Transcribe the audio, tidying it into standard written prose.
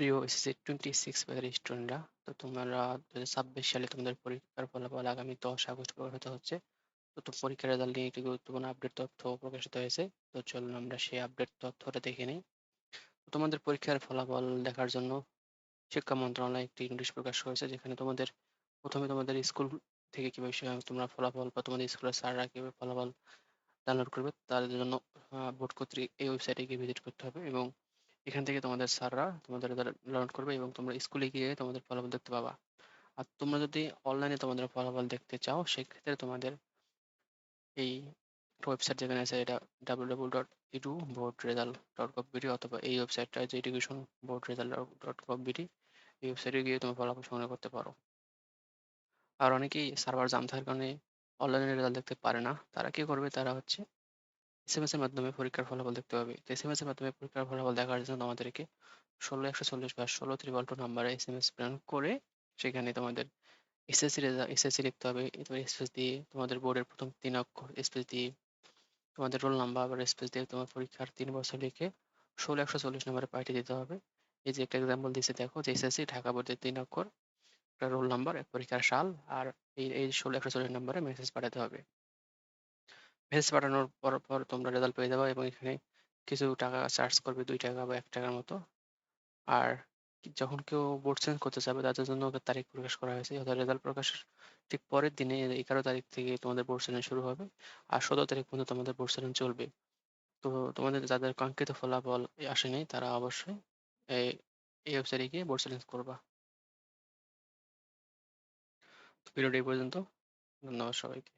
প্রিয় এসএসসি 26 ব্যাচের স্টুডেন্টরা, তো তোমরা 2026 সালে তোমাদের পরীক্ষার ফলাফল আগামী 10 আগস্ট প্রকাশিত হচ্ছে। তো পরীক্ষার রেজাল্ট নিয়ে একটি গুরুত্বপূর্ণ আপডেট তথ্য প্রকাশিত হয়েছে। তো চলুন আমরা সেই আপডেট তথ্যটা দেখে নিই। তো তোমাদের পরীক্ষার ফলাফল দেখার জন্য শিক্ষা মন্ত্রণালয় একটি নোটিশ প্রকাশ করেছে, যেখানে তোমাদের প্রথমে তোমাদের স্কুল থেকে কিভাবে তোমরা ফলাফল বা তোমাদের স্কুলের স্যাররা কিভাবে ফলাফল ডাউনলোড করবে তাদের জন্য বোর্ড কর্তৃক এই ওয়েবসাইটে গিয়ে ভিজিট করতে হবে, এবং এখান থেকে তোমাদের স্যাররা তোমাদের ডাউনলোড করবে এবং তোমরা স্কুলে গিয়ে তোমাদের ফলাফল দেখতে পাবা। আর তোমরা যদি অনলাইনে তোমাদের ফলাফল দেখতে চাও, সেক্ষেত্রে তোমাদের এই ওয়েবসাইট যেখানে আছে, এটা www.edu.boardresult.gov.bd, অথবা এই ওয়েবসাইটটা যে এডুকেশন বোর্ড রেজাল্ট .gov.bd, এই ওয়েবসাইটে গিয়ে তুমি ফলাফল সংগ্রহ করতে পারো। আর অনেকেই সার্ভার জাম থাকার কারণে অনলাইনে রেজাল্ট দেখতে পারে না। তারা কি করবে, তারা হচ্ছে এসএমএস এর মাধ্যমে পরীক্ষার ফলাফল দেখতে পাবে। তো এসএমএস এর মাধ্যমে পরীক্ষার ফলাফল দেখার জন্য আমাদেরকে 16140 বা 16 নাম্বারে এসএমএস প্রেরণ করে সেখানে তোমাদের এসএসসি লিখতে হবে। এরপর স্পেস দিয়ে তোমাদের বোর্ডের প্রথম 3 অক্ষর স্পেস দিয়ে তোমাদের রোল নাম্বার আবার স্পেস দিয়ে তোমার পরীক্ষার 3 বছর লিখে 16140 নাম্বারে পাঠিয়ে দিতে হবে। এই যে একটা এক্সাম্পল দিয়েছে, দেখো যে এসএসসি ঢাকা বোর্ডের 3 অক্ষর, একটা রোল নাম্বার, এক পরীক্ষার সাল, আর এই 16140 নাম্বারে মেসেজ পাঠাতে হবে। মেসেজ পাঠানোর পর তোমরা রেজাল্ট পেয়ে যাবে, এবং এখানে কিছু টাকা চার্জ করবে, 2 টাকা বা 1 টাকার মতো। আর যখন কেউ বোর্ড চেঞ্জ করতে চাবে, তাদের জন্য একটা তারিখ প্রকাশ করা হয়েছে, অর্থাৎ রেজাল্ট প্রকাশের ঠিক পরের দিনে 11 তারিখ থেকে তোমাদের বোর্ড সেশন শুরু হবে, আর 17 তারিখ পর্যন্ত তোমাদের বোর্ড সেশন চলবে। তো তোমাদের যাদের কাঙ্ক্ষিত ফলাফল আসেনি, তারা অবশ্যই এই এই ওয়েবসাইটে গিয়ে বোর্ড সেশন করবা। তো ভিডিওটি এই পর্যন্ত। ধন্যবাদ সবাইকে।